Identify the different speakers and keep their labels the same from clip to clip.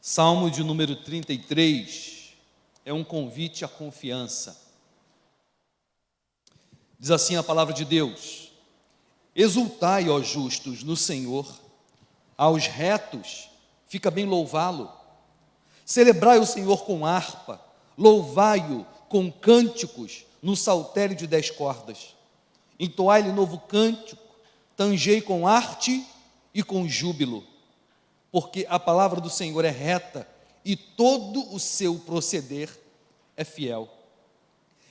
Speaker 1: Salmo de número 33 é um convite à confiança. Diz assim a palavra de Deus: exultai, ó justos, no Senhor, aos retos fica bem louvá-lo. Celebrai o Senhor com harpa, louvai-o com cânticos no saltério de 10 cordas. Entoai-lhe novo cântico, tangei com arte e com júbilo, porque a palavra do Senhor é reta e todo o seu proceder é fiel.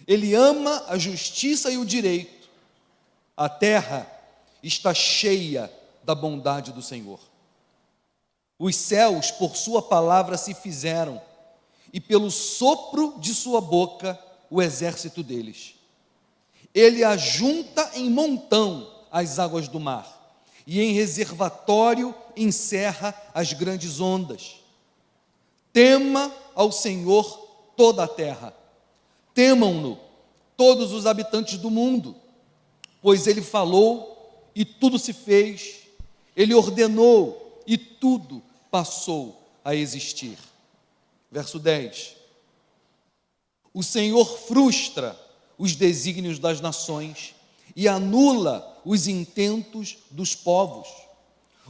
Speaker 1: Ele ama a justiça e o direito. A terra está cheia da bondade do Senhor. Os céus por sua palavra se fizeram, e pelo sopro de sua boca o exército deles. Ele ajunta em montão as águas do mar, e em reservatório encerra as grandes ondas. Tema ao Senhor toda a terra, temam-no todos os habitantes do mundo, pois ele falou e tudo se fez, ele ordenou e tudo passou a existir. Verso 10: o Senhor frustra os desígnios das nações e anula os intentos dos povos.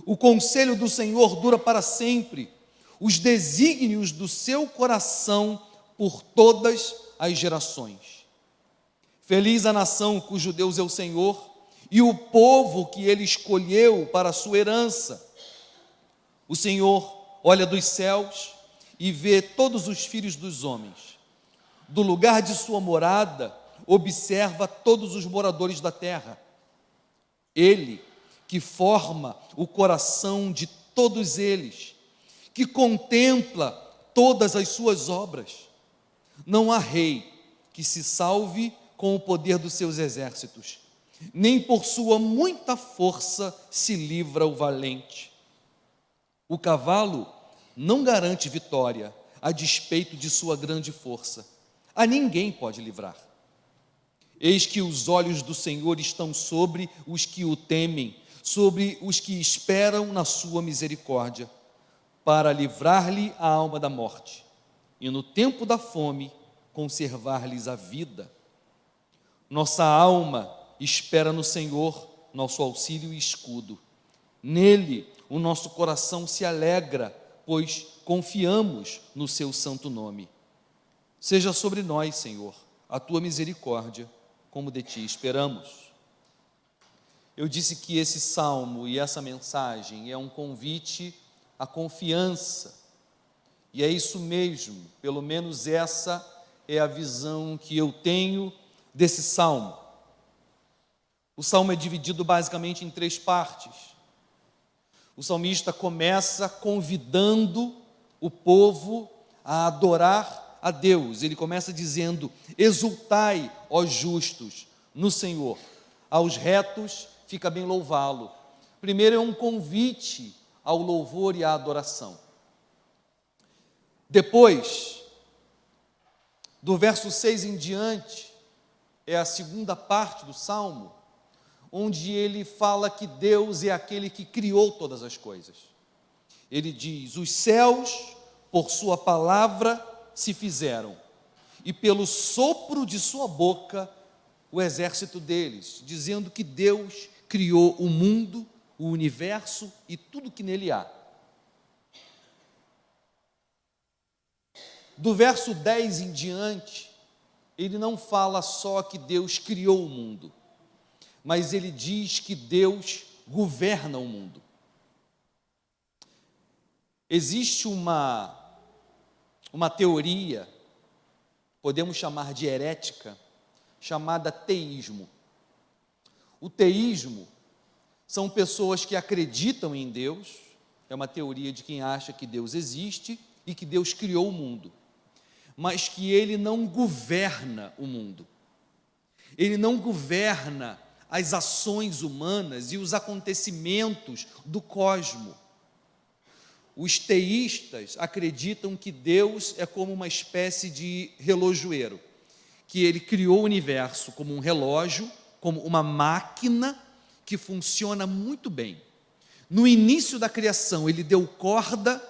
Speaker 1: O conselho do Senhor dura para sempre, os desígnios do seu coração por todas as gerações. Feliz a nação cujo Deus é o Senhor, e o povo que ele escolheu para a sua herança. O Senhor olha dos céus e vê todos os filhos dos homens. Do lugar de sua morada, observa todos os moradores da terra. Ele que forma o coração de todos eles, que contempla todas as suas obras. Não há rei que se salve com o poder dos seus exércitos, nem por sua muita força se livra o valente. O cavalo não garante vitória, a despeito de sua grande força. A ninguém pode livrar. Eis que os olhos do Senhor estão sobre os que o temem, sobre os que esperam na sua misericórdia, para livrar-lhe a alma da morte, e no tempo da fome conservar-lhes a vida. Nossa alma espera no Senhor, nosso auxílio e escudo. Nele o nosso coração se alegra, pois confiamos no seu santo nome. Seja sobre nós, Senhor, a tua misericórdia, como de ti esperamos. Eu disse que esse salmo e essa mensagem é um convite à confiança, e é isso mesmo, pelo menos essa é a visão que eu tenho desse salmo. O salmo é dividido basicamente em 3 partes. O salmista começa convidando o povo a adorar a Deus. Ele começa dizendo: exultai, ó justos, no Senhor, aos retos fica bem louvá-lo. Primeiro é um convite ao louvor e à adoração. Depois, do verso 6 em diante, é a segunda parte do salmo, onde ele fala que Deus é aquele que criou todas as coisas. Ele diz: os céus, por sua palavra, se fizeram, e pelo sopro de sua boca, o exército deles, dizendo que Deus criou o mundo, o universo e tudo que nele há. Do verso 10 em diante, ele não fala só que Deus criou o mundo, mas ele diz que Deus governa o mundo. Existe uma teoria, podemos chamar de herética, chamada teísmo. O teísmo são pessoas que acreditam em Deus, é uma teoria de quem acha que Deus existe e que Deus criou o mundo, mas que ele não governa o mundo. Ele não governa as ações humanas e os acontecimentos do cosmos. Os teístas acreditam que Deus é como uma espécie de relojoeiro, que ele criou o universo como um relógio, como uma máquina que funciona muito bem. No início da criação, ele deu corda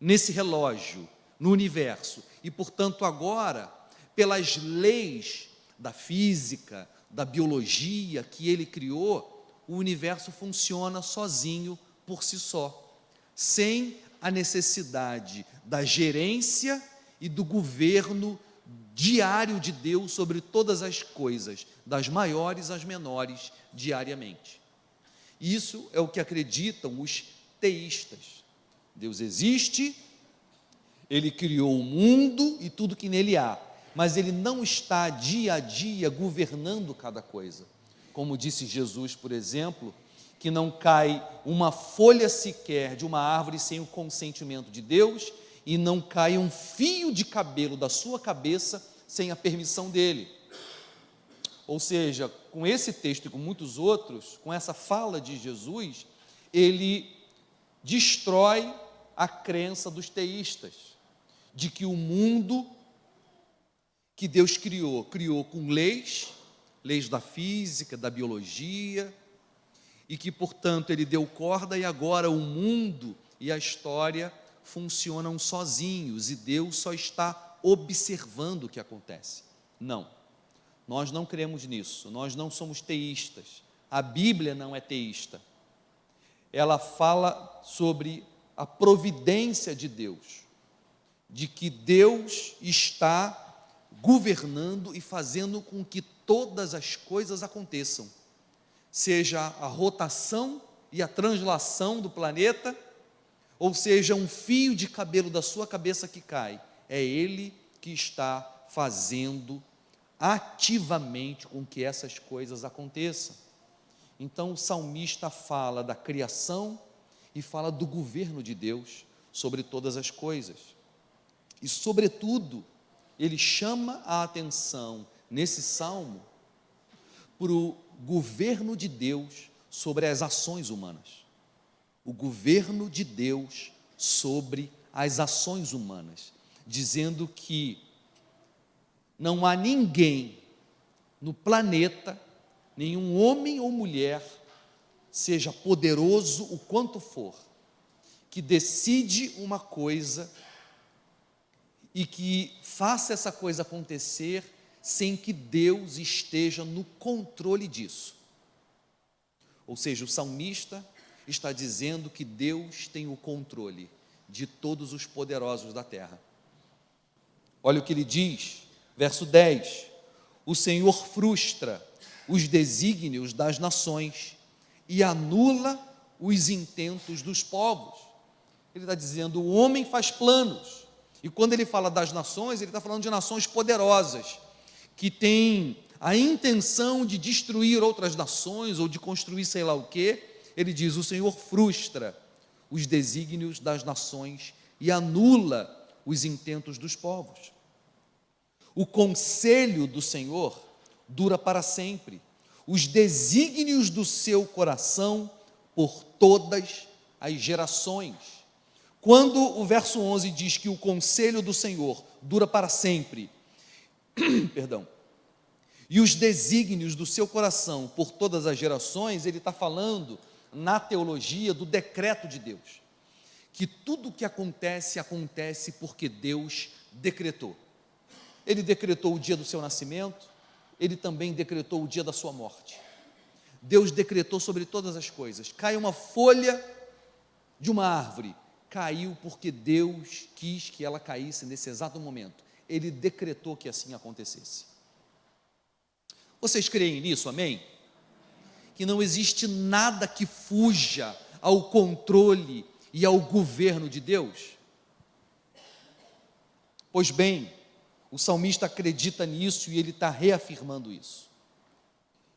Speaker 1: nesse relógio, no universo. E, portanto, agora, pelas leis da física, da biologia que ele criou, o universo funciona sozinho, por si só, sem a necessidade da gerência e do governo diário de Deus sobre todas as coisas, das maiores às menores, diariamente. Isso é o que acreditam os teístas. Deus existe, Ele criou o mundo e tudo que nele há, mas Ele não está dia a dia governando cada coisa. Como disse Jesus, por exemplo, que não cai uma folha sequer de uma árvore sem o consentimento de Deus, e não cai um fio de cabelo da sua cabeça sem a permissão dele. Ou seja, com esse texto e com muitos outros, com essa fala de Jesus, ele destrói a crença dos teístas, de que o mundo que Deus criou com leis da física, da biologia, e que, portanto, ele deu corda e agora o mundo e a história funcionam sozinhos e Deus só está observando o que acontece. Não, nós não cremos nisso, nós não somos teístas, a Bíblia não é teísta, ela fala sobre a providência de Deus, de que Deus está governando e fazendo com que todas as coisas aconteçam, seja a rotação e a translação do planeta, ou seja, um fio de cabelo da sua cabeça que cai, é Ele que está fazendo ativamente com que essas coisas aconteçam. Então o salmista fala da criação e fala do governo de Deus sobre todas as coisas. E sobretudo, ele chama a atenção nesse salmo para o governo de Deus sobre as ações humanas. O governo de Deus sobre as ações humanas, dizendo que não há ninguém no planeta, nenhum homem ou mulher, seja poderoso o quanto for, que decide uma coisa e que faça essa coisa acontecer sem que Deus esteja no controle disso. Ou seja, o salmista está dizendo que Deus tem o controle de todos os poderosos da terra. Olha o que ele diz, verso 10: o Senhor frustra os desígnios das nações e anula os intentos dos povos. Ele está dizendo, o homem faz planos, e quando ele fala das nações, ele está falando de nações poderosas, que têm a intenção de destruir outras nações, ou de construir sei lá o quê. Ele diz, o Senhor frustra os desígnios das nações e anula os intentos dos povos. O conselho do Senhor dura para sempre, os desígnios do seu coração por todas as gerações. Quando o verso 11 diz que o conselho do Senhor dura para sempre, perdão, e os desígnios do seu coração por todas as gerações, ele está falando na teologia do decreto de Deus, que tudo o que acontece, acontece porque Deus decretou. Ele decretou o dia do seu nascimento, ele também decretou o dia da sua morte. Deus decretou sobre todas as coisas. Cai uma folha de uma árvore, caiu porque Deus quis que ela caísse nesse exato momento. Ele decretou que assim acontecesse. Vocês creem nisso, amém? Que não existe nada que fuja ao controle e ao governo de Deus? Pois bem, o salmista acredita nisso e ele está reafirmando isso.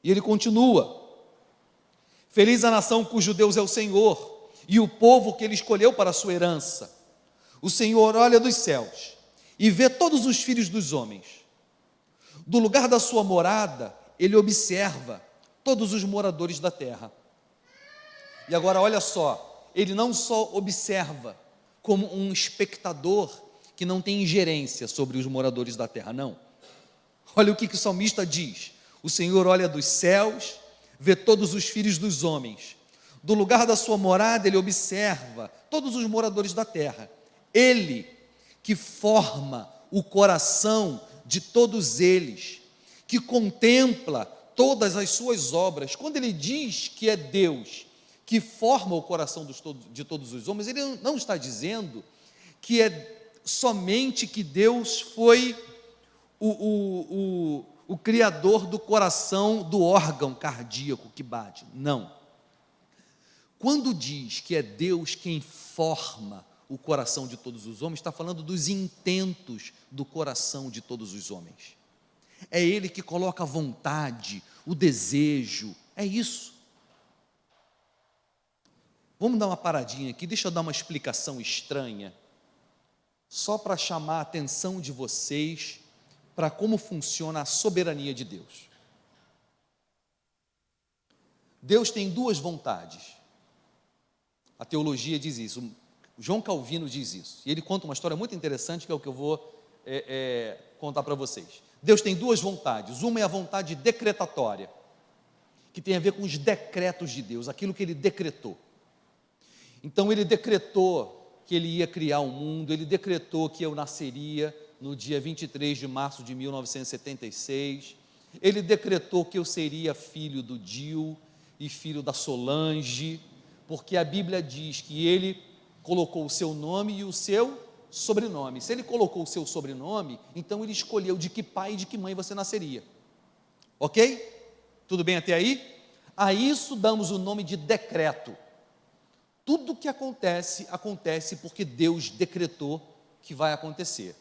Speaker 1: E ele continua, feliz a nação cujo Deus é o Senhor, e o povo que ele escolheu para a sua herança. O Senhor olha dos céus e vê todos os filhos dos homens. Do lugar da sua morada, ele observa todos os moradores da terra. E agora olha só, ele não só observa como um espectador que não tem ingerência sobre os moradores da terra, não. Olha o que o salmista diz, o Senhor olha dos céus, vê todos os filhos dos homens, do lugar da sua morada ele observa todos os moradores da terra, Ele que forma o coração de todos eles, que contempla todas as suas obras. Quando ele diz que é Deus que forma o coração de todos os homens, ele não está dizendo que é somente que Deus foi o criador do coração, do órgão cardíaco que bate. Não. Quando diz que é Deus quem forma o coração de todos os homens, está falando dos intentos do coração de todos os homens. É Ele que coloca a vontade, o desejo, é isso. Vamos dar uma paradinha aqui, deixa eu dar uma explicação estranha, só para chamar a atenção de vocês para como funciona a soberania de Deus. Deus tem duas vontades. A teologia diz isso, João Calvino diz isso, e ele conta uma história muito interessante, que é o que eu vou contar para vocês. Deus tem duas vontades, uma é a vontade decretatória, que tem a ver com os decretos de Deus, aquilo que Ele decretou. Então Ele decretou que Ele ia criar o mundo, Ele decretou que eu nasceria no dia 23 de março de 1976, Ele decretou que eu seria filho do Dil e filho da Solange, porque a Bíblia diz que Ele colocou o seu nome e o seu sobrenome. Se Ele colocou o seu sobrenome, então Ele escolheu de que pai e de que mãe você nasceria. Ok? Tudo bem até aí? A isso damos o nome de decreto. Tudo que acontece, acontece porque Deus decretou que vai acontecer.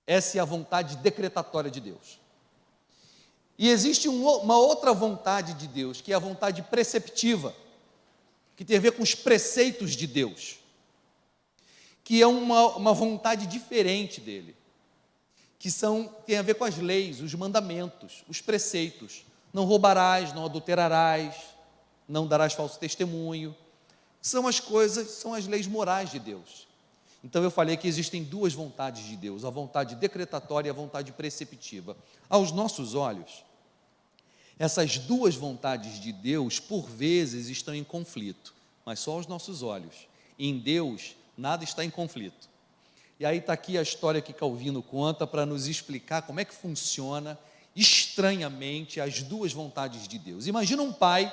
Speaker 1: Essa é a vontade decretatória de Deus. E existe uma outra vontade de Deus, que é a vontade preceptiva, que tem a ver com os preceitos de Deus, que é uma vontade diferente dele, que tem a ver com as leis, os mandamentos, os preceitos. Não roubarás, não adulterarás, não darás falso testemunho. São as leis morais de Deus. Então eu falei que existem duas vontades de Deus, a vontade decretatória e a vontade preceptiva. Aos nossos olhos, essas duas vontades de Deus, por vezes, estão em conflito, mas só aos nossos olhos. Em Deus, nada está em conflito. E aí está aqui a história que Calvino conta para nos explicar como é que funciona, estranhamente, as duas vontades de Deus. Imagina um pai,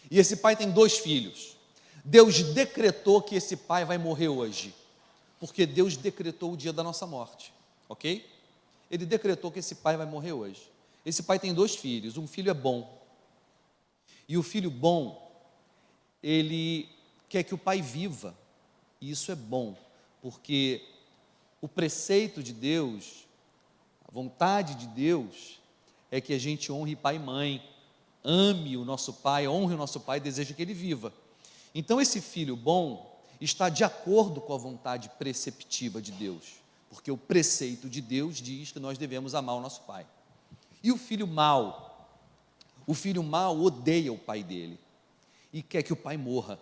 Speaker 1: e esse pai tem dois filhos. Deus decretou que esse pai vai morrer hoje, porque Deus decretou o dia da nossa morte, ok? Ele decretou que esse pai vai morrer hoje. Esse pai tem dois filhos, um filho é bom, e o filho bom, ele quer que o pai viva, e isso é bom, porque o preceito de Deus, a vontade de Deus, é que a gente honre pai e mãe, ame o nosso pai, honre o nosso pai, deseja que ele viva. Então esse filho bom está de acordo com a vontade preceptiva de Deus, porque o preceito de Deus diz que nós devemos amar o nosso pai. E o filho mau odeia o pai dele e quer que o pai morra.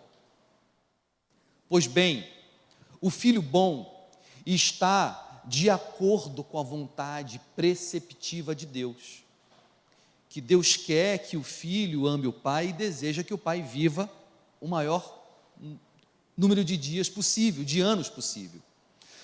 Speaker 1: Pois bem, o filho bom está de acordo com a vontade preceptiva de Deus, que Deus quer que o filho ame o pai e deseja que o pai viva o maior número de dias possível, de anos possível.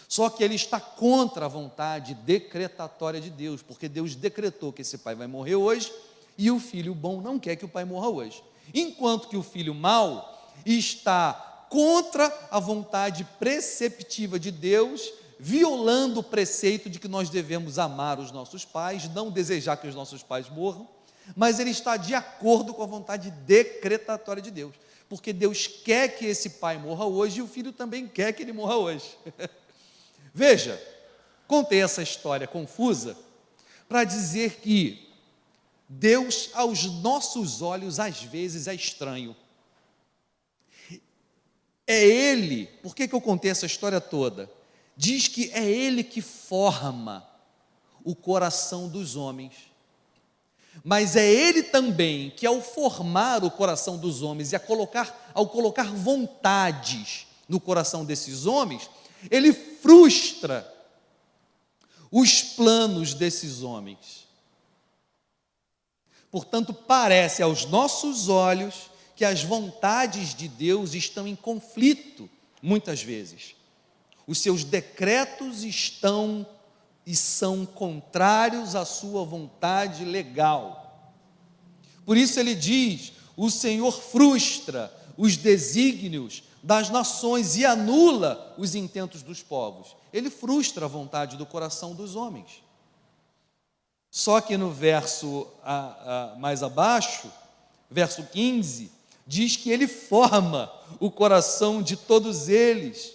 Speaker 1: Só que ele está contra a vontade decretatória de Deus, porque Deus decretou que esse pai vai morrer hoje e o filho bom não quer que o pai morra hoje. Enquanto que o filho mau está contra a vontade preceptiva de Deus, violando o preceito de que nós devemos amar os nossos pais, não desejar que os nossos pais morram, mas ele está de acordo com a vontade decretatória de Deus, porque Deus quer que esse pai morra hoje e o filho também quer que ele morra hoje. Veja, contei essa história confusa para dizer que Deus, aos nossos olhos, às vezes é estranho. É Ele, por que eu contei essa história toda? Diz que é Ele que forma o coração dos homens, mas é Ele também que, ao formar o coração dos homens e ao colocar vontades no coração desses homens, Ele frustra os planos desses homens. Portanto, parece aos nossos olhos que as vontades de Deus estão em conflito muitas vezes. Os seus decretos estão e são contrários à sua vontade legal. Por isso ele diz: o Senhor frustra os desígnios das nações e anula os intentos dos povos. Ele frustra a vontade do coração dos homens. Só que no verso mais abaixo, verso 15, diz que ele forma o coração de todos eles.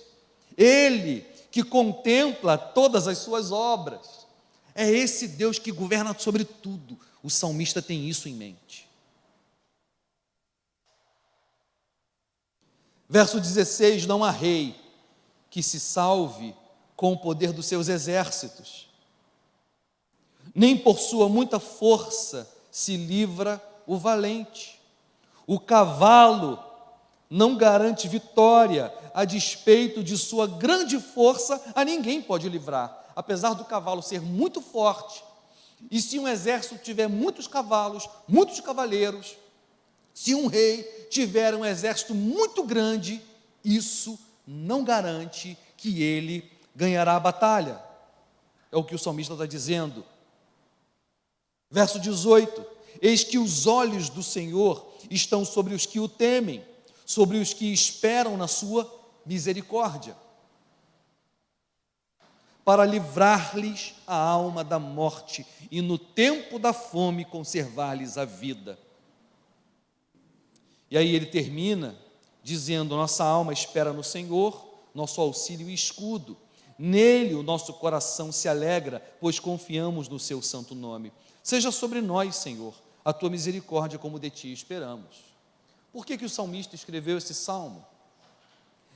Speaker 1: Ele que contempla todas as suas obras. É esse Deus que governa sobre tudo. O salmista tem isso em mente. Verso 16: não há rei que se salve com o poder dos seus exércitos, nem por sua muita força se livra o valente. O cavalo não garante vitória, a despeito de sua grande força, a ninguém pode livrar, apesar do cavalo ser muito forte. E se um exército tiver muitos cavalos, muitos cavaleiros, se um rei tiver um exército muito grande, isso não garante que ele ganhará a batalha. É o que o salmista está dizendo. Verso 18: eis que os olhos do Senhor estão sobre os que o temem, sobre os que esperam na sua misericórdia, para livrar-lhes a alma da morte e no tempo da fome conservar-lhes a vida. E aí ele termina dizendo: nossa alma espera no Senhor, nosso auxílio e escudo. Nele o nosso coração se alegra, pois confiamos no seu santo nome. Seja sobre nós, Senhor, a tua misericórdia, como de ti esperamos. Por que o salmista escreveu esse salmo?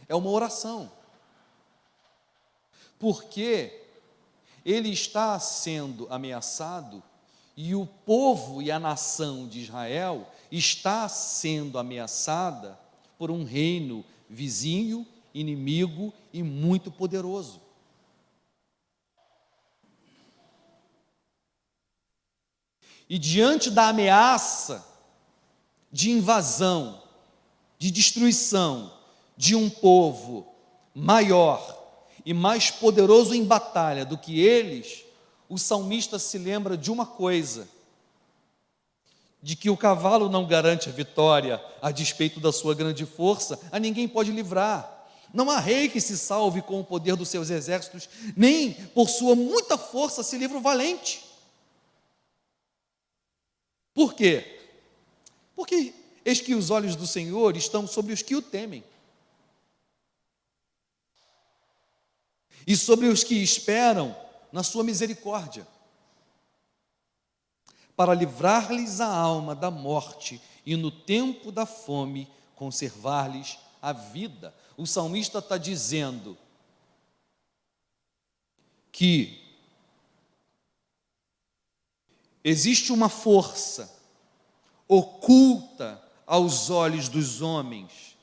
Speaker 1: É uma oração. Porque ele está sendo ameaçado e o povo e a nação de Israel está sendo ameaçada por um reino vizinho, inimigo e muito poderoso. E diante da ameaça de invasão, de destruição de um povo maior e mais poderoso em batalha do que eles, o salmista se lembra de uma coisa: de que o cavalo não garante a vitória a despeito da sua grande força, a ninguém pode livrar. Não há rei que se salve com o poder dos seus exércitos, nem por sua muita força se livra o valente. Por quê? Porque eis que os olhos do Senhor estão sobre os que o temem, e sobre os que esperam na sua misericórdia, para livrar-lhes a alma da morte e no tempo da fome conservar-lhes a vida. O salmista está dizendo que existe uma força oculta aos olhos dos homens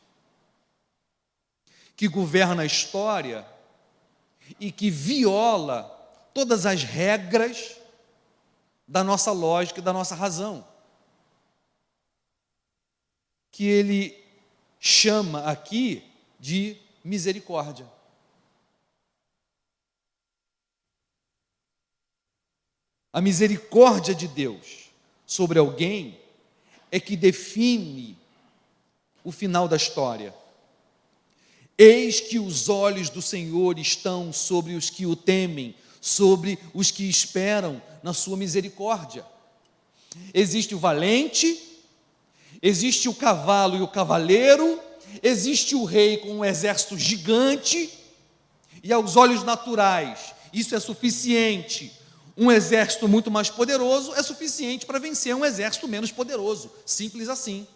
Speaker 1: que governa a história e que viola todas as regras da nossa lógica e da nossa razão, que ele chama aqui de misericórdia. A misericórdia de Deus sobre alguém é que define o final da história. Eis que os olhos do Senhor estão sobre os que o temem, sobre os que esperam na sua misericórdia. Existe o valente, existe o cavalo e o cavaleiro, existe o rei com um exército gigante, e aos olhos naturais isso é suficiente. Um exército muito mais poderoso é suficiente para vencer um exército menos poderoso, simples assim.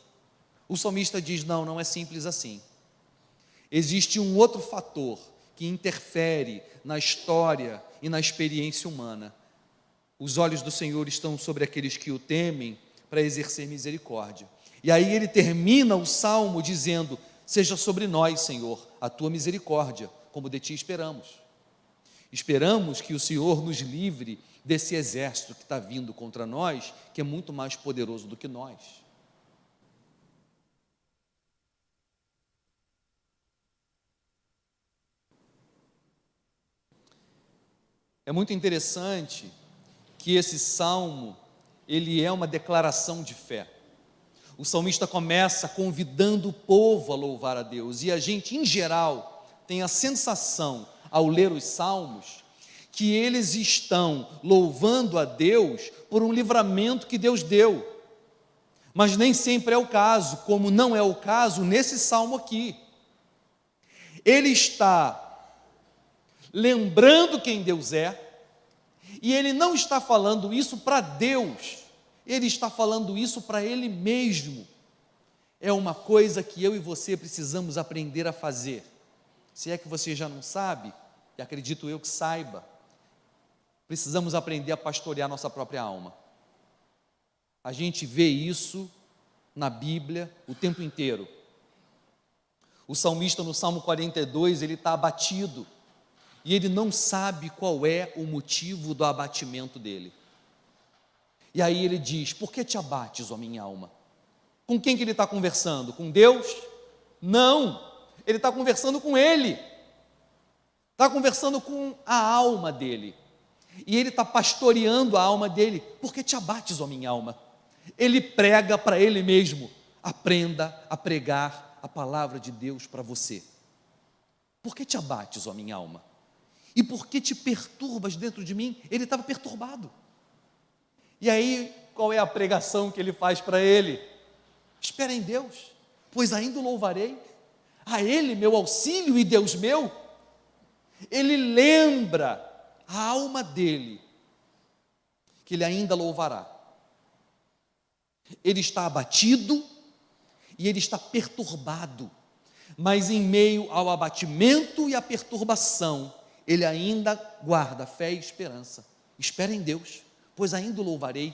Speaker 1: O salmista diz: não, não é simples assim. Existe um outro fator que interfere na história e na experiência humana. Os olhos do Senhor estão sobre aqueles que o temem, para exercer misericórdia. E aí ele termina o salmo dizendo: seja sobre nós, Senhor, a tua misericórdia, como de ti esperamos. Esperamos que o Senhor nos livre desse exército que está vindo contra nós, que é muito mais poderoso do que nós. É muito interessante que esse salmo, ele é uma declaração de fé. O salmista começa convidando o povo a louvar a Deus, e a gente, em geral, tem a sensação, ao ler os salmos, que eles estão louvando a Deus por um livramento que Deus deu, mas nem sempre é o caso, como não é o caso nesse salmo aqui. Ele está lembrando quem Deus é, e ele não está falando isso para Deus, ele está falando isso para ele mesmo. É uma coisa que eu e você precisamos aprender a fazer. Se é que você já não sabe, e acredito eu que saiba, precisamos aprender a pastorear nossa própria alma. A gente vê isso na Bíblia o tempo inteiro. O salmista no Salmo 42, ele está abatido, e ele não sabe qual é o motivo do abatimento dele. E aí ele diz: por que te abates, ó minha alma? Com quem que ele está conversando? Com Deus? Não, ele está conversando com ele, está conversando com a alma dele, e ele está pastoreando a alma dele. Por que te abates, ó minha alma? Ele prega para ele mesmo. Aprenda a pregar a palavra de Deus para você. Por que te abates, ó minha alma? E por que te perturbas dentro de mim? Ele estava perturbado. E aí, qual é a pregação que ele faz para ele? Espera em Deus, pois ainda o louvarei. A Ele, meu auxílio e Deus meu. Ele lembra a alma dele que ele ainda louvará. Ele está abatido e ele está perturbado, mas em meio ao abatimento e à perturbação, ele ainda guarda fé e esperança. Espera em Deus, pois ainda o louvarei.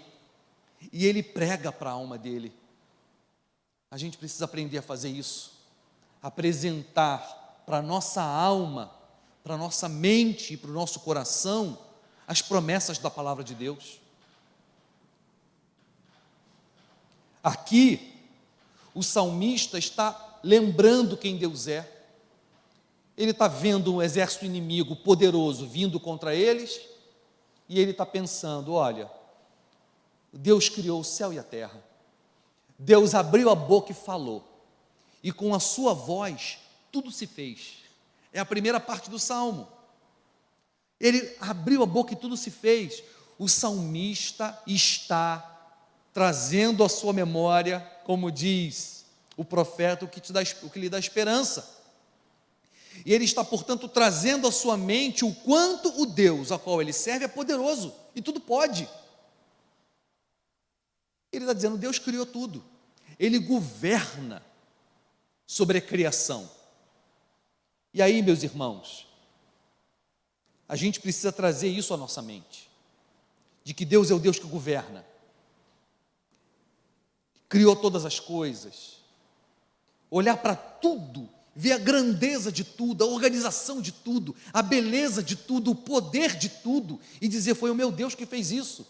Speaker 1: E ele prega para a alma dele. A gente precisa aprender a fazer isso, apresentar para a nossa alma, para a nossa mente e para o nosso coração as promessas da palavra de Deus. Aqui, o salmista está lembrando quem Deus é. Ele está vendo um exército inimigo poderoso vindo contra eles, e ele está pensando: olha, Deus criou o céu e a terra, Deus abriu a boca e falou, e com a sua voz tudo se fez. É a primeira parte do salmo. Ele abriu a boca e tudo se fez. O salmista está trazendo à sua memória, como diz o profeta, o que lhe dá esperança. E ele está, portanto, trazendo à sua mente o quanto o Deus a qual ele serve é poderoso e tudo pode. Ele está dizendo: Deus criou tudo, Ele governa sobre a criação. E aí, meus irmãos, a gente precisa trazer isso à nossa mente, de que Deus é o Deus que governa, criou todas as coisas, olhar para tudo, ver a grandeza de tudo, a organização de tudo, a beleza de tudo, o poder de tudo, e dizer: foi o meu Deus que fez isso.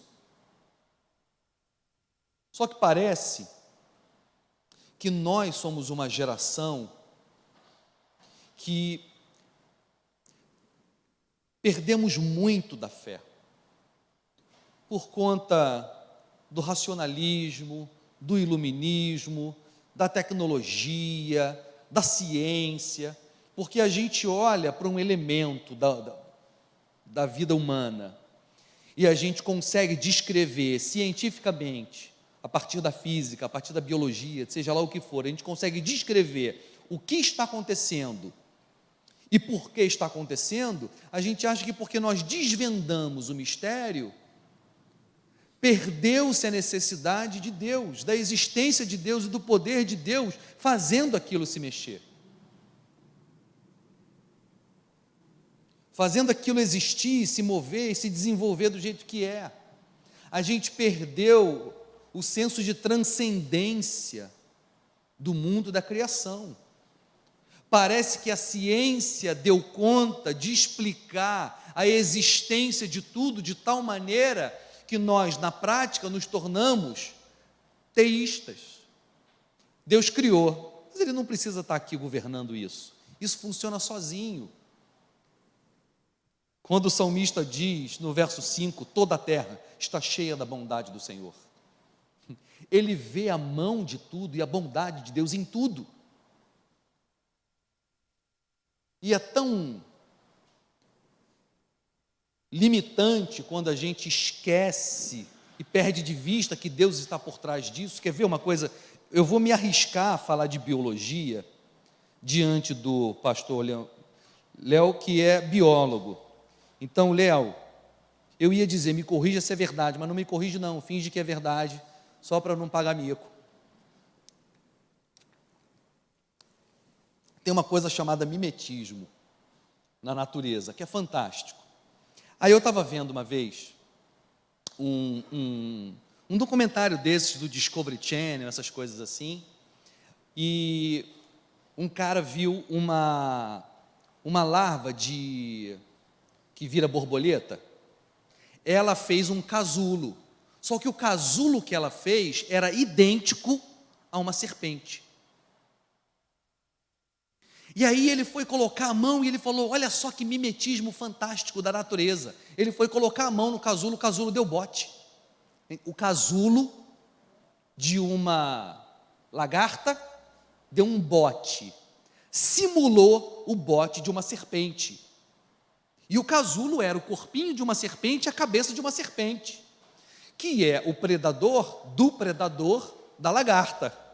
Speaker 1: Só que parece que nós somos uma geração que perdemos muito da fé, por conta do racionalismo, do iluminismo, da tecnologia, da ciência, porque a gente olha para um elemento da vida humana e a gente consegue descrever cientificamente, a partir da física, a partir da biologia, seja lá o que for, a gente consegue descrever o que está acontecendo e por que está acontecendo. A gente acha que porque nós desvendamos o mistério, perdeu-se a necessidade de Deus, da existência de Deus e do poder de Deus fazendo aquilo se mexer, fazendo aquilo existir, se mover e se desenvolver do jeito que é. A gente perdeu o senso de transcendência do mundo da criação. Parece que a ciência deu conta de explicar a existência de tudo de tal maneira que nós, na prática, nos tornamos teístas. Deus criou, mas Ele não precisa estar aqui governando isso. Isso funciona sozinho. Quando o salmista diz, no verso 5, toda a terra está cheia da bondade do Senhor. Ele vê a mão de tudo e a bondade de Deus em tudo. E é tão limitante quando a gente esquece e perde de vista que Deus está por trás disso. Quer ver uma coisa? Eu vou me arriscar a falar de biologia diante do pastor Léo, que é biólogo. Então, Léo, eu ia dizer, me corrija se é verdade, mas não me corrige não, finge que é verdade, só para não pagar mico. Tem uma coisa chamada mimetismo na natureza, que é fantástico. Aí eu estava vendo uma vez um documentário desses do Discovery Channel, essas coisas assim, e um cara viu uma larva que vira borboleta. Ela fez um casulo, só que o casulo que ela fez era idêntico a uma serpente. E aí ele foi colocar a mão e ele falou, olha só que mimetismo fantástico da natureza. Ele foi colocar a mão no casulo, o casulo deu bote. O casulo de uma lagarta deu um bote, simulou o bote de uma serpente. E o casulo era o corpinho de uma serpente e a cabeça de uma serpente, que é o predador do predador da lagarta.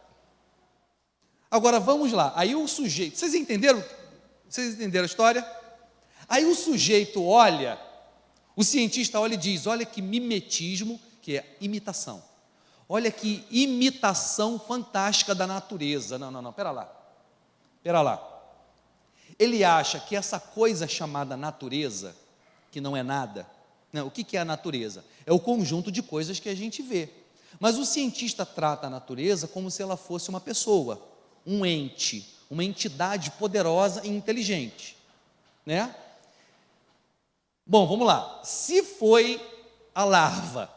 Speaker 1: Agora vamos lá, aí o sujeito, vocês entenderam a história? Aí o sujeito olha, o cientista olha e diz, olha que mimetismo, que é imitação. Olha que imitação fantástica da natureza. Não, pera lá. Ele acha que essa coisa chamada natureza, que não é nada, o que é a natureza? É o conjunto de coisas que a gente vê. Mas o cientista trata a natureza como se ela fosse uma pessoa, um ente, uma entidade poderosa e inteligente, né? Bom, vamos lá. Se foi a larva,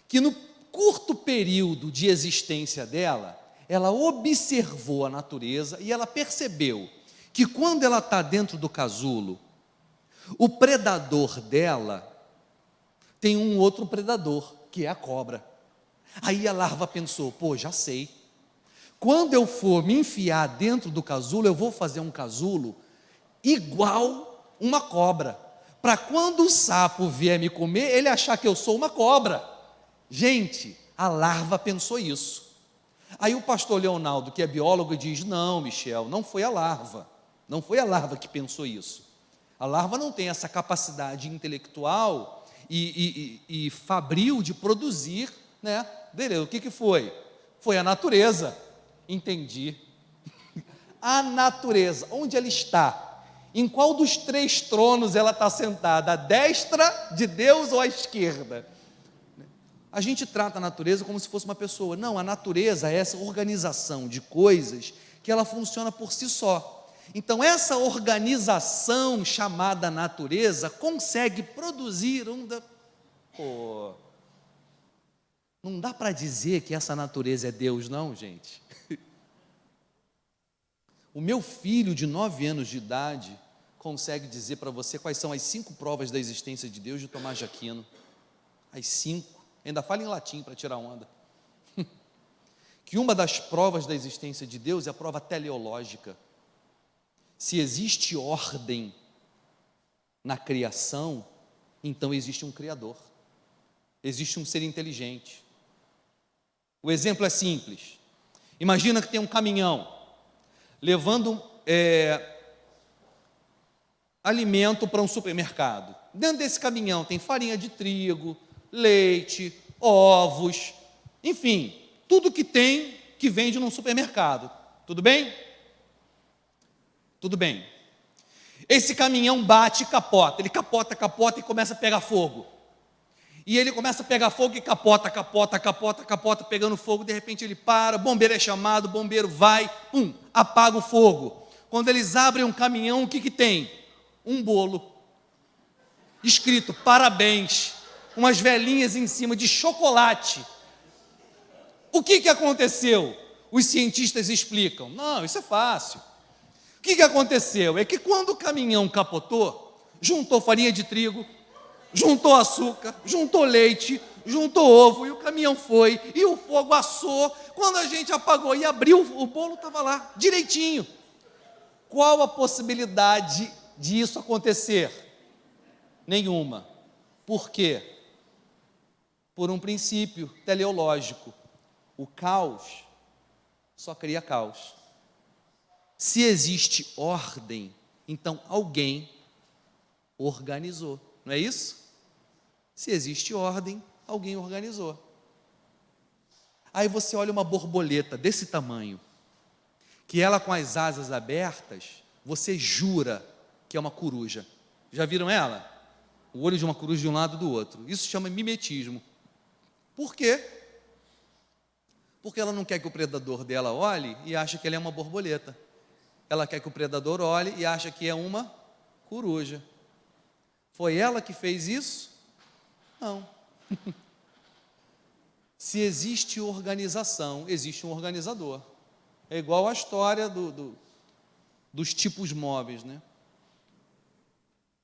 Speaker 1: que no curto período de existência dela, ela observou a natureza e ela percebeu que quando ela está dentro do casulo, o predador dela tem um outro predador, que é a cobra. Aí a larva pensou, já sei. Quando eu for me enfiar dentro do casulo, eu vou fazer um casulo igual uma cobra, para quando o sapo vier me comer, ele achar que eu sou uma cobra. Gente, a larva pensou isso. Aí o pastor Leonardo, que é biólogo, diz, não, Michel, não foi a larva que pensou isso. A larva não tem essa capacidade intelectual e fabril de produzir, né? Beleza, o que foi? Foi a natureza. Entendi. A natureza, onde ela está? Em qual dos 3 tronos ela está sentada? À destra de Deus ou à esquerda? A gente trata a natureza como se fosse uma pessoa. Não, a natureza é essa organização de coisas que ela funciona por si só. Então, essa organização chamada natureza consegue produzir não dá para dizer que essa natureza é Deus, não, gente. O meu filho de 9 anos de idade consegue dizer para você quais são as 5 provas da existência de Deus de Tomás de Aquino. As 5. Ainda fala em latim para tirar onda. Que uma das provas da existência de Deus é a prova teleológica. Se existe ordem na criação, então existe um Criador. Existe um ser inteligente. O exemplo é simples. Imagina que tem um caminhão levando alimento para um supermercado. Dentro desse caminhão tem farinha de trigo, leite, ovos, enfim, tudo que tem que vende num supermercado. Tudo bem? Tudo bem. Esse caminhão bate e capota. Ele capota e começa a pegar fogo. E ele começa a pegar fogo e capota, pegando fogo. De repente ele para, o bombeiro é chamado, o bombeiro vai, apaga o fogo. Quando eles abrem um caminhão, o que tem? Um bolo escrito parabéns, umas velhinhas em cima de chocolate. O que aconteceu? Os cientistas explicam. Não, isso é fácil. O que aconteceu? É que quando o caminhão capotou, juntou farinha de trigo, juntou açúcar, juntou leite, juntou ovo, e o caminhão foi, e o fogo assou. Quando a gente apagou e abriu, o bolo estava lá, direitinho. Qual a possibilidade disso acontecer? Nenhuma. Por quê? Por um princípio teleológico. O caos só cria caos. Se existe ordem, então alguém organizou. Não é isso? Se existe ordem, alguém organizou. Aí você olha uma borboleta desse tamanho, que ela com as asas abertas, você jura que é uma coruja. Já viram ela? O olho de uma coruja de um lado e do outro. Isso chama mimetismo. Por quê? Porque ela não quer que o predador dela olhe e ache que ela é uma borboleta. Ela quer que o predador olhe e ache que é uma coruja. Foi ela que fez isso? Não. Se existe organização, existe um organizador. É igual a história dos tipos móveis, né?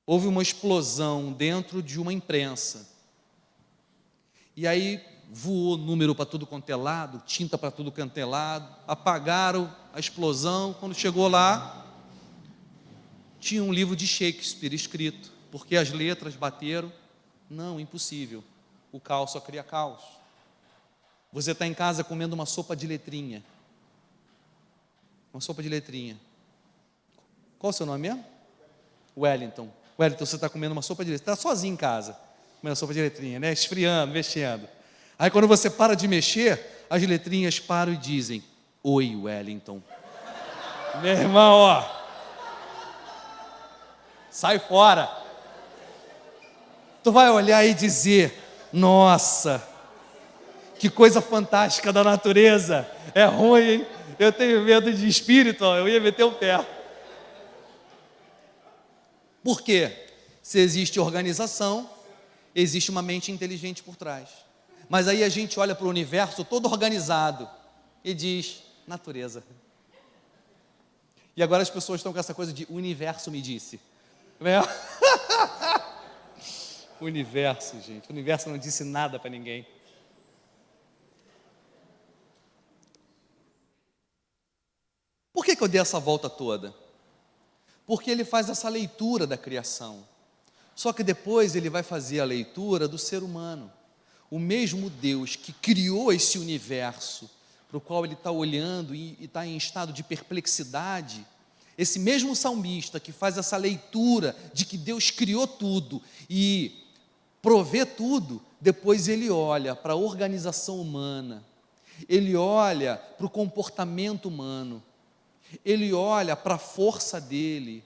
Speaker 1: Houve uma explosão dentro de uma imprensa. E aí voou número para tudo quanto é lado, tinta para tudo quanto é lado, apagaram a explosão. Quando chegou lá, tinha um livro de Shakespeare escrito, porque as letras bateram. Não, impossível. O caos só cria caos. Você está em casa comendo uma sopa de letrinha. Uma sopa de letrinha. Qual o seu nome mesmo? Wellington. Wellington, você está comendo uma sopa de letrinha. Está sozinho em casa, comendo sopa de letrinha, né? Esfriando, mexendo. Aí quando você para de mexer, as letrinhas param e dizem: oi, Wellington. Meu irmão, ó. Sai fora. Tu vai olhar e dizer: nossa, que coisa fantástica da natureza. É ruim, hein? Eu tenho medo de espírito, ó, eu ia meter o pé. Por quê? Se existe organização, existe uma mente inteligente por trás. Mas aí a gente olha para o universo todo organizado e diz: natureza. E agora as pessoas estão com essa coisa de o universo me disse. Né? O universo, gente. O universo não disse nada para ninguém. Por que eu dei essa volta toda? Porque ele faz essa leitura da criação. Só que depois ele vai fazer a leitura do ser humano. O mesmo Deus que criou esse universo, para o qual ele está olhando e está em estado de perplexidade, esse mesmo salmista que faz essa leitura de que Deus criou tudo e provê tudo, depois ele olha para a organização humana, ele olha para o comportamento humano, ele olha para a força dele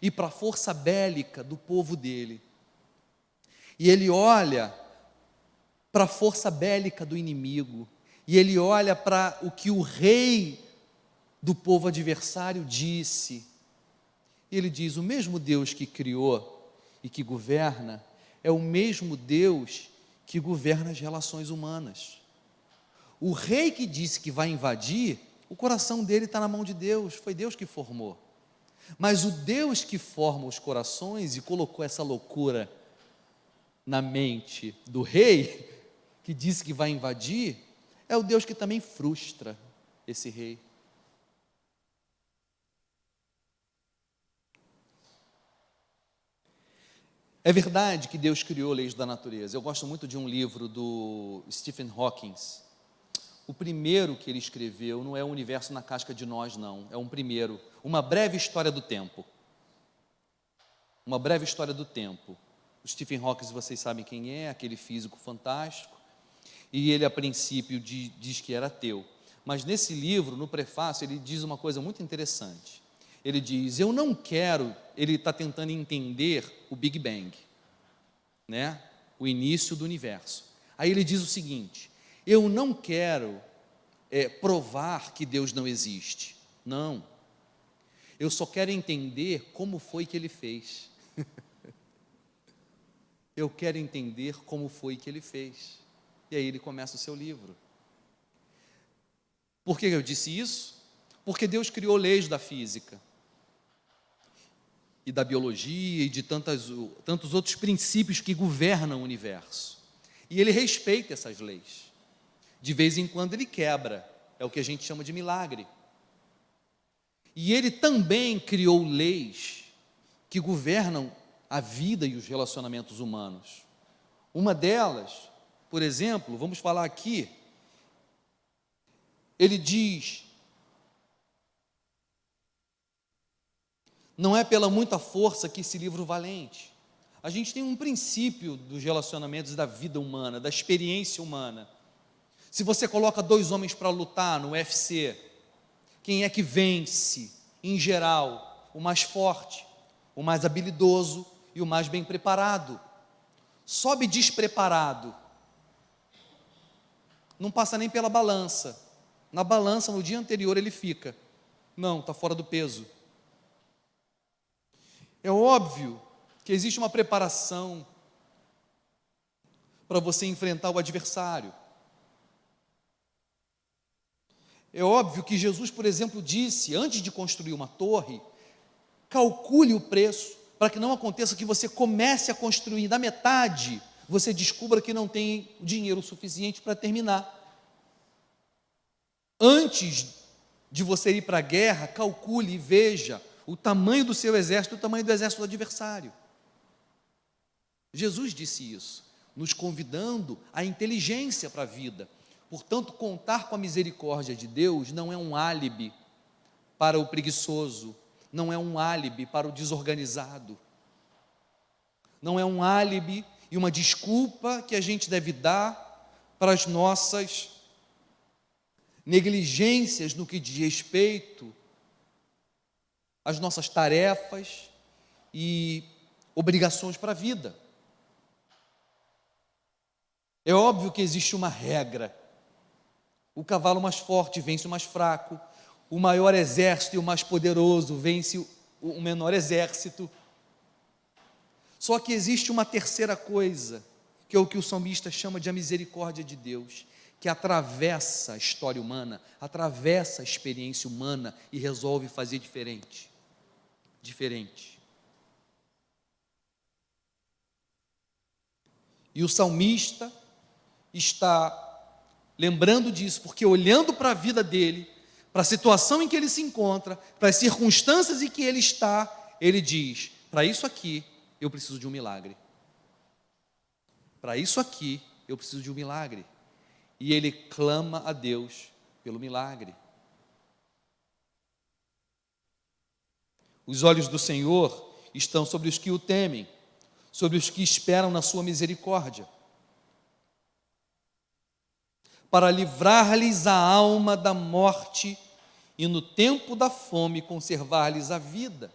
Speaker 1: e para a força bélica do povo dele, e ele olha para a força bélica do inimigo, e ele olha para o que o rei do povo adversário disse, e ele diz: o mesmo Deus que criou e que governa, é o mesmo Deus que governa as relações humanas. O rei que disse que vai invadir, o coração dele está na mão de Deus, foi Deus que formou. Mas o Deus que forma os corações e colocou essa loucura na mente do rei, que disse que vai invadir, é o Deus que também frustra esse rei. É verdade que Deus criou leis da natureza. Eu gosto muito de um livro do Stephen Hawking. O primeiro que ele escreveu não é o Universo na Casca de Nós, não. É um primeiro, Uma Breve História do Tempo. Uma Breve História do Tempo. O Stephen Hawking, vocês sabem quem é, aquele físico fantástico. E ele, a princípio, diz que era ateu. Mas nesse livro, no prefácio, ele diz uma coisa muito interessante. Ele diz: eu não quero... Ele está tentando entender o Big Bang, né? O início do universo. Aí ele diz o seguinte: eu não quero provar que Deus não existe. Não. Eu só quero entender como foi que ele fez. Eu quero entender como foi que ele fez. E aí ele começa o seu livro. Por que eu disse isso? Porque Deus criou leis da física. e da biologia e de tantos outros princípios que governam o universo. E ele respeita essas leis. De vez em quando ele quebra, é o que a gente chama de milagre. E ele também criou leis que governam a vida e os relacionamentos humanos. Uma delas, por exemplo, vamos falar aqui, ele diz: não é pela muita força que se livra o valente. A gente tem um princípio dos relacionamentos da vida humana, da experiência humana. Se você coloca dois homens para lutar no UFC, quem é que vence, em geral? O mais forte, o mais habilidoso e o mais bem preparado. Sobe despreparado, não passa nem pela balança. Na balança, no dia anterior, ele fica: não, está fora do peso. É óbvio que existe uma preparação para você enfrentar o adversário. É óbvio que Jesus, por exemplo, disse, antes de construir uma torre, calcule o preço, para que não aconteça que você comece a construir, da metade, você descubra que não tem dinheiro suficiente para terminar. Antes de você ir para a guerra, calcule e veja o tamanho do seu exército, o tamanho do exército do adversário. Jesus disse isso, nos convidando à inteligência para a vida. Portanto, contar com a misericórdia de Deus não é um álibi para o preguiçoso, não é um álibi para o desorganizado, não é um álibi e uma desculpa que a gente deve dar para as nossas negligências no que diz respeito às nossas tarefas e obrigações para a vida. É óbvio que existe uma regra: o cavalo mais forte vence o mais fraco, o maior exército e o mais poderoso vence o menor exército. Só que existe uma terceira coisa, que é o que o salmista chama de a misericórdia de Deus, que atravessa a história humana, atravessa a experiência humana e resolve fazer diferente. E o salmista está lembrando disso, porque olhando para a vida dele, para a situação em que ele se encontra, para as circunstâncias em que ele está, ele diz: para isso aqui eu preciso de um milagre. Para isso aqui eu preciso de um milagre. E ele clama a Deus pelo milagre. Os olhos do Senhor estão sobre os que o temem, sobre os que esperam na sua misericórdia, para livrar-lhes a alma da morte e no tempo da fome conservar-lhes a vida.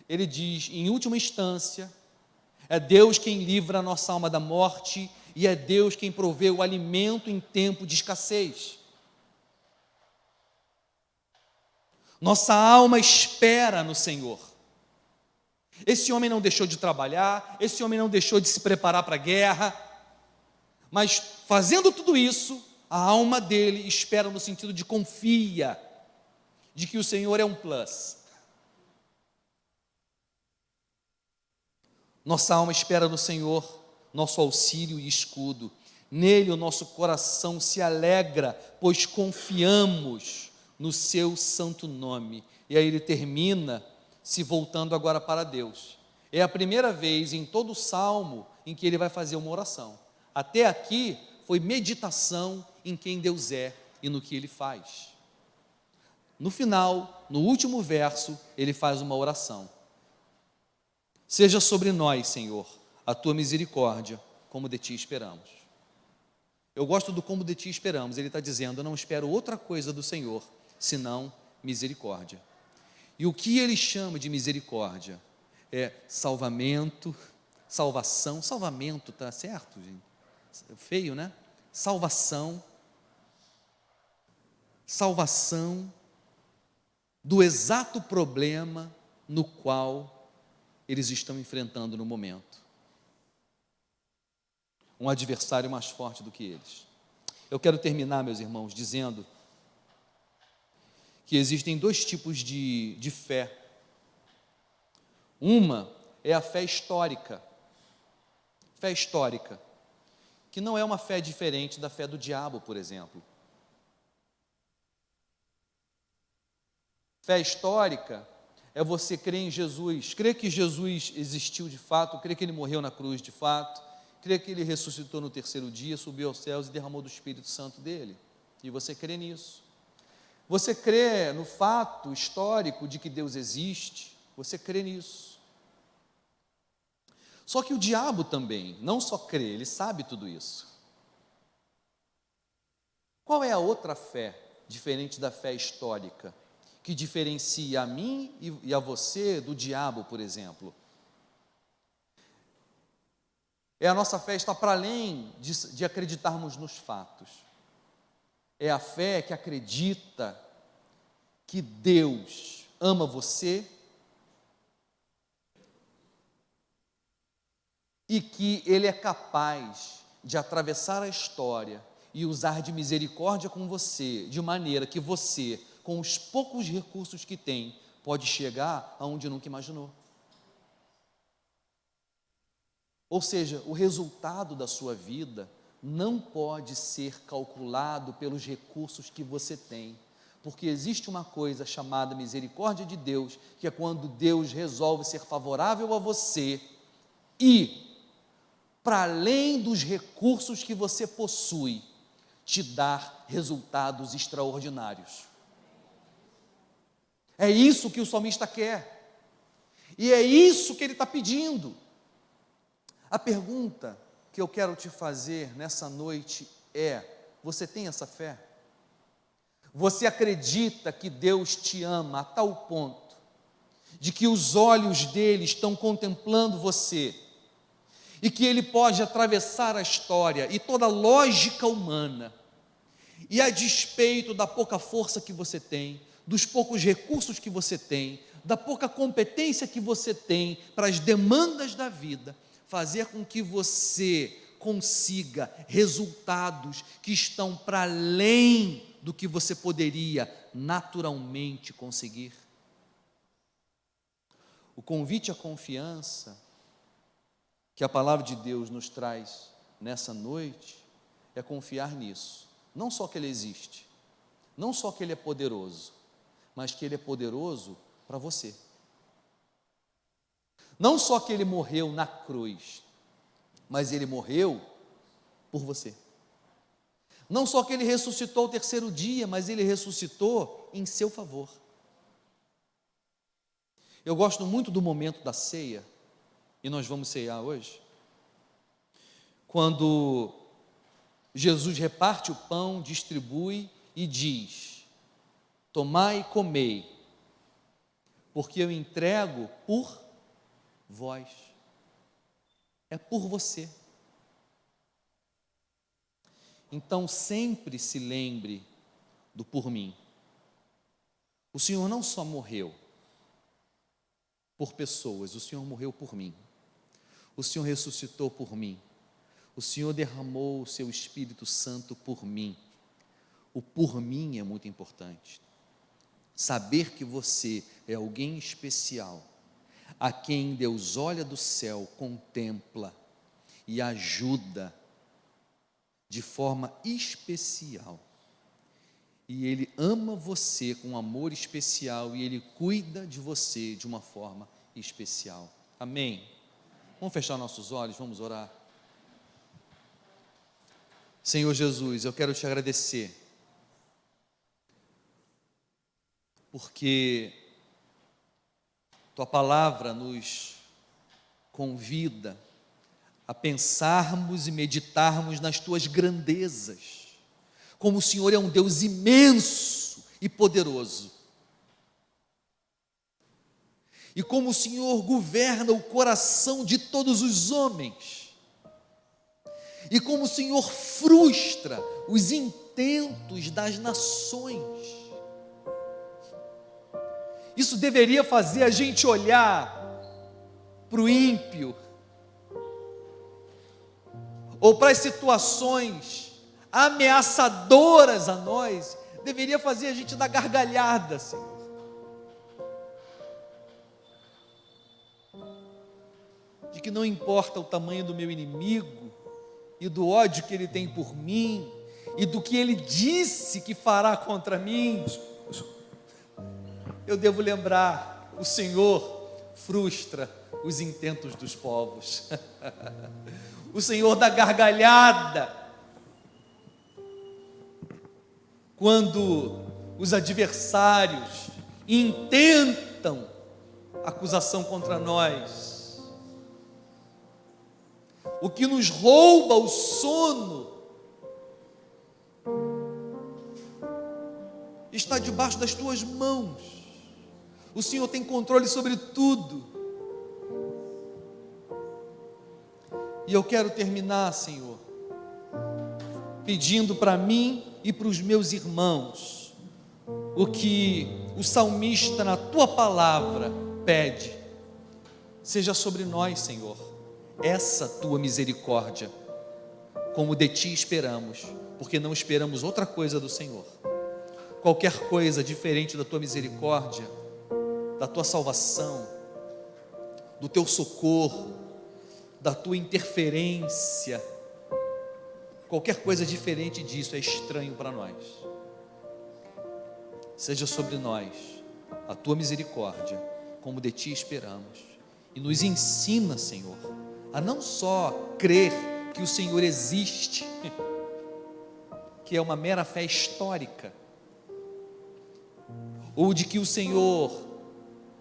Speaker 1: Ele diz, em última instância, é Deus quem livra a nossa alma da morte e é Deus quem provê o alimento em tempo de escassez. Nossa alma espera no Senhor. Esse homem não deixou de trabalhar, esse homem não deixou de se preparar para a guerra, mas fazendo tudo isso, a alma dele espera no sentido de confia, de que o Senhor é um plus. Nossa alma espera no Senhor, nosso auxílio e escudo. Nele o nosso coração se alegra, pois confiamos no seu santo nome. E aí ele termina se voltando agora para Deus. É a primeira vez em todo o salmo em que ele vai fazer uma oração. Até aqui foi meditação em quem Deus é e no que ele faz. No final, no último verso, ele faz uma oração. Seja sobre nós, Senhor, a tua misericórdia, como de ti esperamos. Eu gosto do como de ti esperamos. Ele está dizendo, eu não espero outra coisa do Senhor, senão misericórdia. E o que ele chama de misericórdia? É salvamento, salvação. Salvamento, está certo, gente? Feio, né? Salvação do exato problema no qual eles estão enfrentando no momento. Um adversário mais forte do que eles. Eu quero terminar, meus irmãos, dizendo que existem dois tipos de fé Uma é a fé histórica. Fé histórica, que não é uma fé diferente da fé do diabo, por exemplo. Fé histórica é você crer em Jesus, crer que Jesus existiu de fato, crer que Ele morreu na cruz de fato, crer que Ele ressuscitou no terceiro dia, subiu aos céus e derramou do Espírito Santo dele. E você crê nisso. Você crê no fato histórico de que Deus existe, você crê nisso. Só que o diabo também não só crê, ele sabe tudo isso. Qual é a outra fé, diferente da fé histórica, que diferencia a mim e a você do diabo, por exemplo? É a nossa fé está para além de acreditarmos nos fatos. É a fé que acredita que Deus ama você e que Ele é capaz de atravessar a história e usar de misericórdia com você, de maneira que você, com os poucos recursos que tem, pode chegar aonde nunca imaginou. Ou seja, o resultado da sua vida não pode ser calculado pelos recursos que você tem, porque existe uma coisa chamada misericórdia de Deus, que é quando Deus resolve ser favorável a você e, para além dos recursos que você possui, te dar resultados extraordinários. É isso que o salmista quer, e é isso que ele está pedindo. A pergunta que eu quero te fazer nessa noite é: você tem essa fé? Você acredita que Deus te ama a tal ponto de que os olhos dele estão contemplando você e que ele pode atravessar a história e toda a lógica humana, e a despeito da pouca força que você tem, dos poucos recursos que você tem, da pouca competência que você tem para as demandas da vida, fazer com que você consiga resultados que estão para além do que você poderia naturalmente conseguir? O convite à confiança que a palavra de Deus nos traz nessa noite é confiar nisso. Não só que Ele existe, não só que Ele é poderoso, mas que Ele é poderoso para você. Não só que Ele morreu na cruz, mas Ele morreu por você. Não só que Ele ressuscitou ao terceiro dia, mas Ele ressuscitou em seu favor. Eu gosto muito do momento da ceia, e nós vamos ceiar hoje, quando Jesus reparte o pão, distribui e diz: tomai e comei, porque eu entrego por vós. É por você. Então sempre se lembre do por mim. O Senhor não só morreu por pessoas, o Senhor morreu por mim. O Senhor ressuscitou por mim. O Senhor derramou o seu Espírito Santo por mim. O por mim é muito importante. Saber que você é alguém especial, a quem Deus olha do céu, contempla e ajuda de forma especial. E Ele ama você com amor especial e Ele cuida de você de uma forma especial. Amém? Vamos fechar nossos olhos, vamos orar. Senhor Jesus, eu quero te agradecer, porque Tua palavra nos convida a pensarmos e meditarmos nas Tuas grandezas, como o Senhor é um Deus imenso e poderoso, e como o Senhor governa o coração de todos os homens, e como o Senhor frustra os intentos das nações. Isso deveria fazer a gente olhar para o ímpio, ou para as situações ameaçadoras a nós, deveria fazer a gente dar gargalhada, Senhor. que não importa o tamanho do meu inimigo, e do ódio que ele tem por mim, e do que ele disse que fará contra mim, eu devo lembrar: o Senhor frustra os intentos dos povos. O Senhor dá gargalhada quando os adversários intentam acusação contra nós. O que nos rouba o sono está debaixo das tuas mãos. O Senhor tem controle sobre tudo. E eu quero terminar, Senhor, pedindo para mim e para os meus irmãos o que o salmista na tua palavra pede: seja sobre nós, Senhor, essa tua misericórdia, como de ti esperamos, porque não esperamos outra coisa do Senhor. Qualquer coisa diferente da tua misericórdia, da tua salvação, do teu socorro, da tua interferência, qualquer coisa diferente disso é estranho para nós. Seja sobre nós a tua misericórdia, como de ti esperamos, e nos ensina, Senhor, a não só crer que o Senhor existe, que é uma mera fé histórica, ou de que o Senhor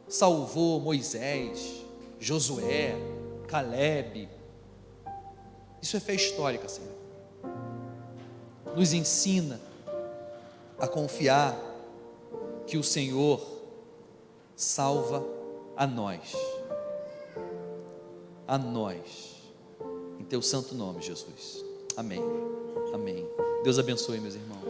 Speaker 1: salvou Moisés, Josué, Calebe. Isso é fé histórica, Senhor. Nos ensina a confiar que o Senhor salva a nós, em teu santo nome, Jesus. Amém, amém. Deus abençoe, meus irmãos.